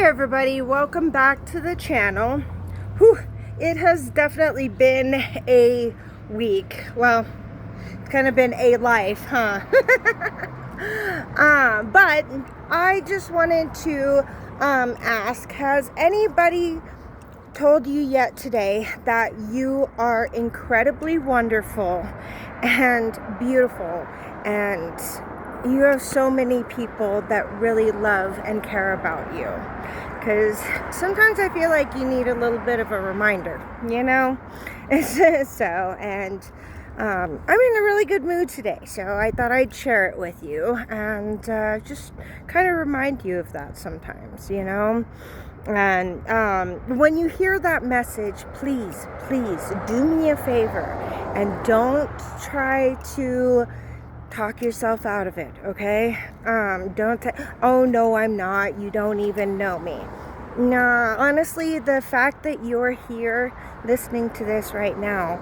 everybody, welcome back to the channel. Whew, it has definitely been a week. Well, it's kind of been a life, huh? But I just wanted to ask, has anybody told you yet today that you are incredibly wonderful and beautiful, and you have so many people that really love and care about you? Because sometimes I feel like you need a little bit of a reminder, you know? So, and I'm in a really good mood today, so I thought I'd share it with you and just kind of remind you of that sometimes, you know? And when you hear that message, please do me a favor and don't try to talk yourself out of it, okay? Oh no, I'm not, you don't even know me. Nah, honestly, the fact that you're here listening to this right now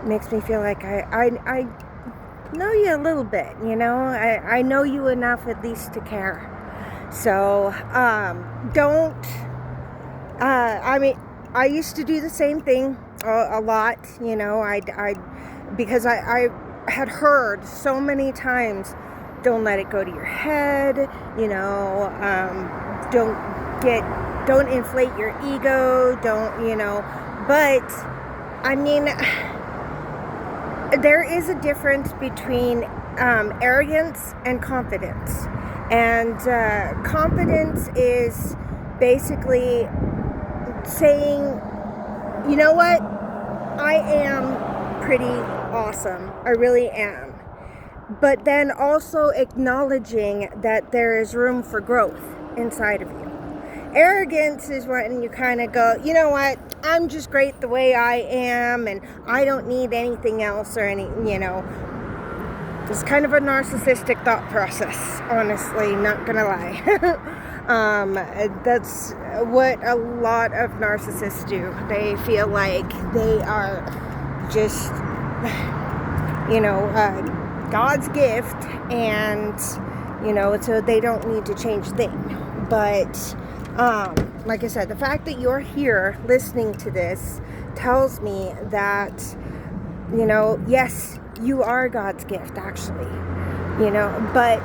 makes me feel like I know you a little bit, you know? I know you enough at least to care. So, I mean, I used to do the same thing a lot, you know, because I had heard so many times, don't let it go to your head, you know, don't inflate your ego, don't, you know, but, I mean, there is a difference between arrogance and confidence. And confidence is basically saying, you know what, I am pretty awesome, I really am. But then also acknowledging that there is room for growth inside of you. Arrogance is when you kind of go, you know what, I'm just great the way I am and I don't need anything else or any, you know. It's kind of a narcissistic thought process, honestly, not gonna lie. That's what a lot of narcissists do. They feel like they are just, you know, God's gift, and, you know, so they don't need to change a thing. But, like I said, the fact that you're here listening to this tells me that, you know, yes, you are God's gift, actually, you know, but,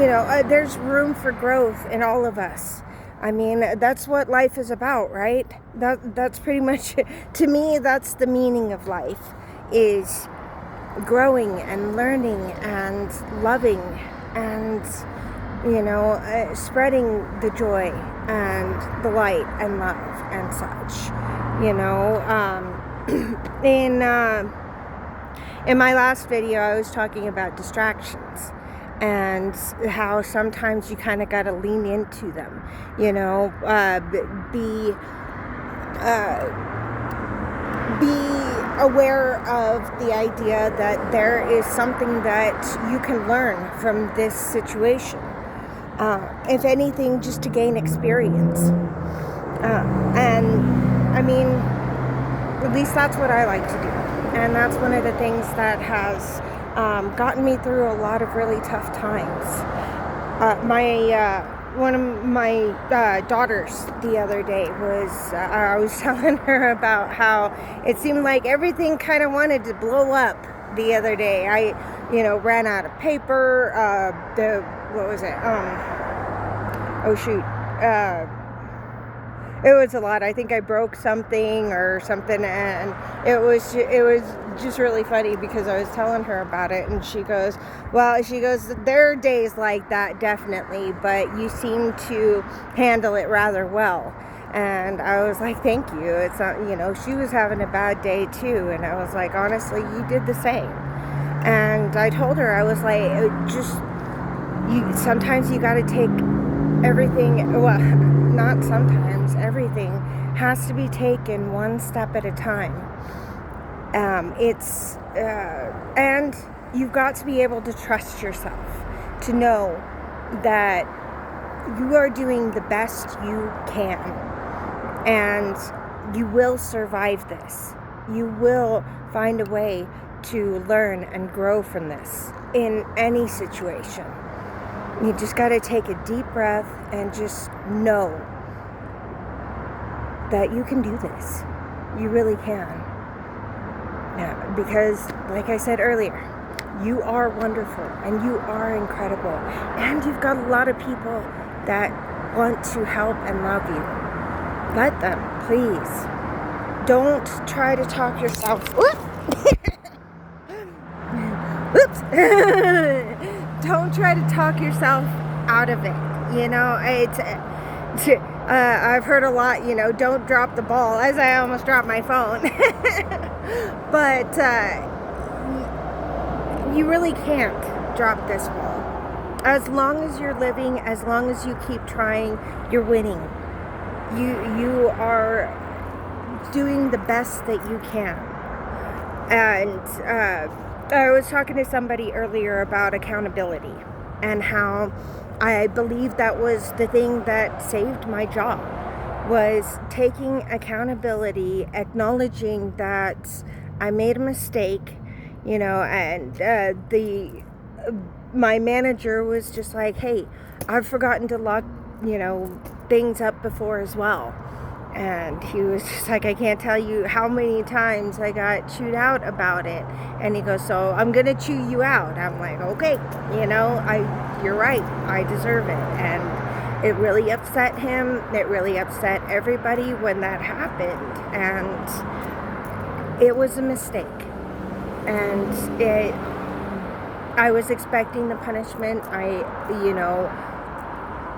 you know, there's room for growth in all of us. I mean, that's what life is about, right? That's pretty much, to me, that's the meaning of life, is growing and learning and loving and, you know, spreading the joy and the light and love and such, you know. In my last video, I was talking about distractions and how sometimes you kind of got to lean into them, you know, be aware of the idea that there is something that you can learn from this situation. If anything, just to gain experience. And I mean, at least that's what I like to do. And that's one of the things that has gotten me through a lot of really tough times. One of my daughters the other day was, I was telling her about how it seemed like everything kind of wanted to blow up the other day. I, you know, ran out of paper, what was it? Oh shoot. It was a lot. I think I broke something or something, and it was just really funny because I was telling her about it, and she goes, there are days like that, definitely, but you seem to handle it rather well. And I was like, thank you. It's not, you know, she was having a bad day too, and I was like, honestly, you did the same. And I told her, I was like, sometimes you got to take everything, well, not sometimes, everything has to be taken one step at a time. And you've got to be able to trust yourself, to know that you are doing the best you can, and you will survive this. You will find a way to learn and grow from this in any situation. You just got to take a deep breath and just know that you can do this. You really can. Yeah, because, like I said earlier, you are wonderful and you are incredible. And you've got a lot of people that want to help and love you. Let them, please. Don't try to talk yourself. Oops. Don't try to talk yourself out of it. You know, I've heard a lot, don't drop the ball, as I almost dropped my phone. But you really can't drop this ball. As long as you're living, as long as you keep trying, you're winning. You are doing the best that you can. And I was talking to somebody earlier about accountability and how I believe that was the thing that saved my job, was taking accountability, acknowledging that I made a mistake, and my manager was just like, hey, I've forgotten to lock, things up before as well. And he was just like, I can't tell you how many times I got chewed out about it. And he goes, so I'm going to chew you out. I'm like, okay, you're right. I deserve it. And it really upset him. It really upset everybody when that happened. And it was a mistake. And I was expecting the punishment. I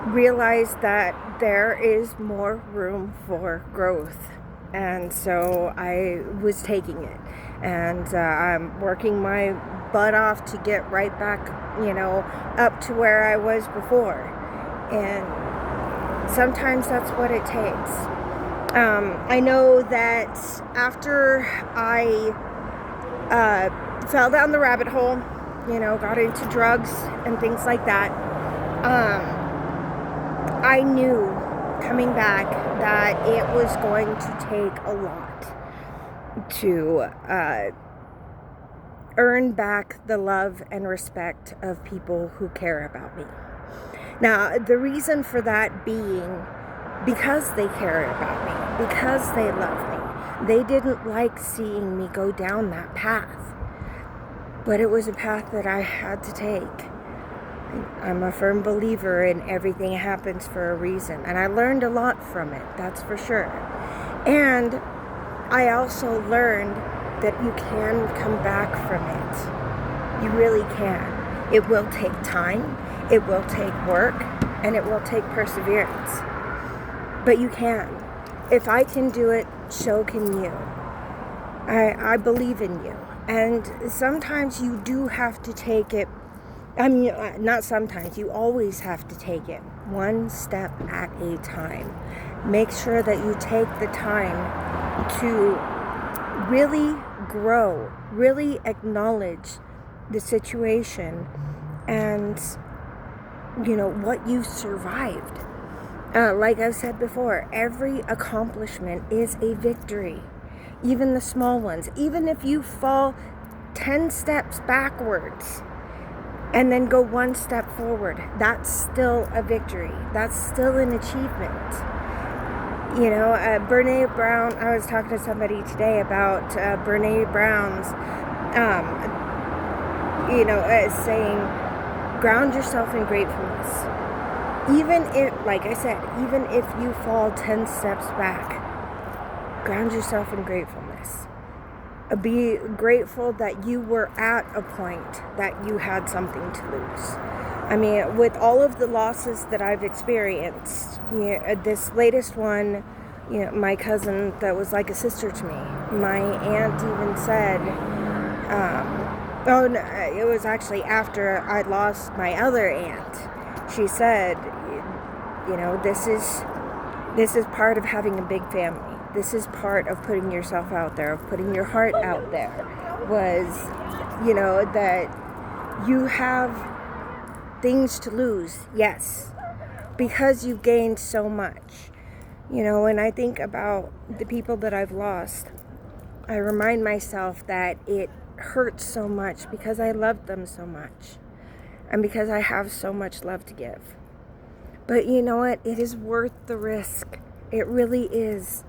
realized that there is more room for growth, and so I was taking it, and I'm working my butt off to get right back up to where I was before. And sometimes that's what it takes. I know that after I fell down the rabbit hole, got into drugs and things like that, I knew coming back that it was going to take a lot to earn back the love and respect of people who care about me. Now, the reason for that being because they care about me, because they love me. They didn't like seeing me go down that path, but it was a path that I had to take. I'm a firm believer in everything happens for a reason, and I learned a lot from it, that's for sure. And I also learned that you can come back from it. You really can. It will take time, it will take work, and it will take perseverance. But you can. If I can do it, so can you. I believe in you. And sometimes you do have to take it. I mean, not sometimes, you always have to take it one step at a time. Make sure that you take the time to really grow, really acknowledge the situation and, what you survived. Like I've said before, every accomplishment is a victory, even the small ones. Even if you fall 10 steps backwards, and then go one step forward, that's still a victory. That's still an achievement. Brene Brown, I was talking to somebody today about Brene Brown's, saying, ground yourself in gratefulness. Even if, like I said, even if you fall 10 steps back, ground yourself in gratefulness. Be grateful that you were at a point that you had something to lose. I mean, with all of the losses that I've experienced, this latest one, my cousin that was like a sister to me. My aunt even said, it was actually after I lost my other aunt. She said, this is part of having a big family. This is part of putting yourself out there, of putting your heart out there, was, that you have things to lose, yes, because you've gained so much. When I think about the people that I've lost, I remind myself that it hurts so much because I loved them so much. and because I have so much love to give. But you know what? It is worth the risk. It really is.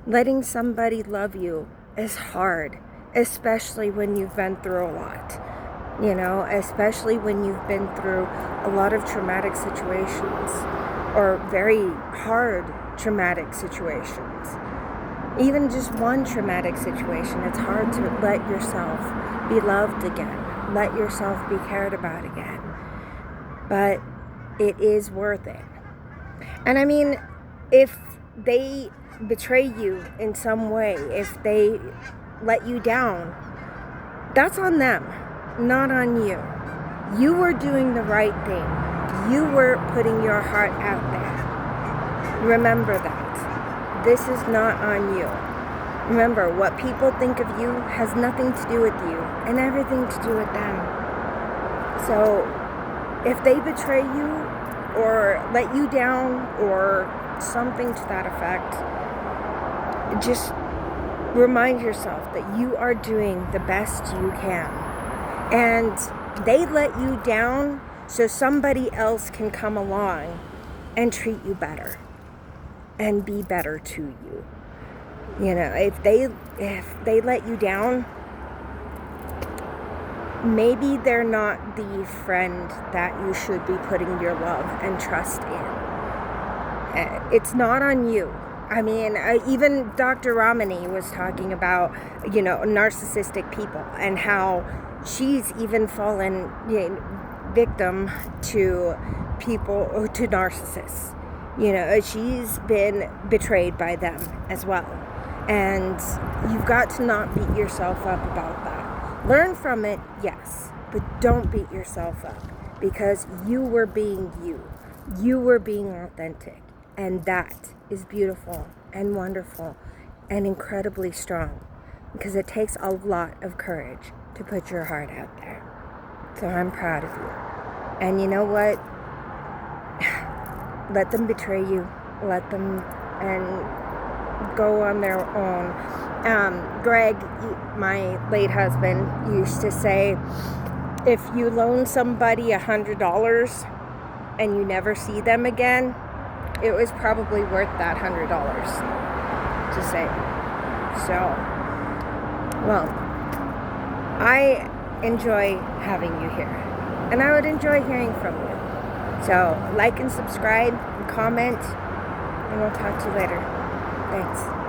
Letting somebody love you is hard, especially when you've been through a lot. You know, especially when you've been through a lot of traumatic situations or very hard traumatic situations. Even just one traumatic situation, it's hard to let yourself be loved again, let yourself be cared about again. But it is worth it. And I mean, if they betray you in some way, if they let you down, that's on them, not on you. You were doing the right thing. You were putting your heart out there. Remember that. This is not on you. Remember, what people think of you has nothing to do with you and everything to do with them. So if they betray you or let you down or something to that effect, just remind yourself that you are doing the best you can. And they let you down so somebody else can come along and treat you better and be better to you. You know, if they let you down, maybe they're not the friend that you should be putting your love and trust in. It's not on you. I mean, even Dr. Ramani was talking about, you know, narcissistic people and how she's even fallen victim to people, or to narcissists. You know, she's been betrayed by them as well. And you've got to not beat yourself up about that. Learn from it, yes, but don't beat yourself up, because you were being you. You were being authentic. And that is beautiful and wonderful and incredibly strong, because it takes a lot of courage to put your heart out there. So I'm proud of you. And you know what? Let them betray you. Let them and go on their own. Greg, my late husband, used to say, if you loan somebody $100 and you never see them again, it was probably worth that $100 to say. So, well, I enjoy having you here, and I would enjoy hearing from you. So like and subscribe and comment, and we'll talk to you later. Thanks.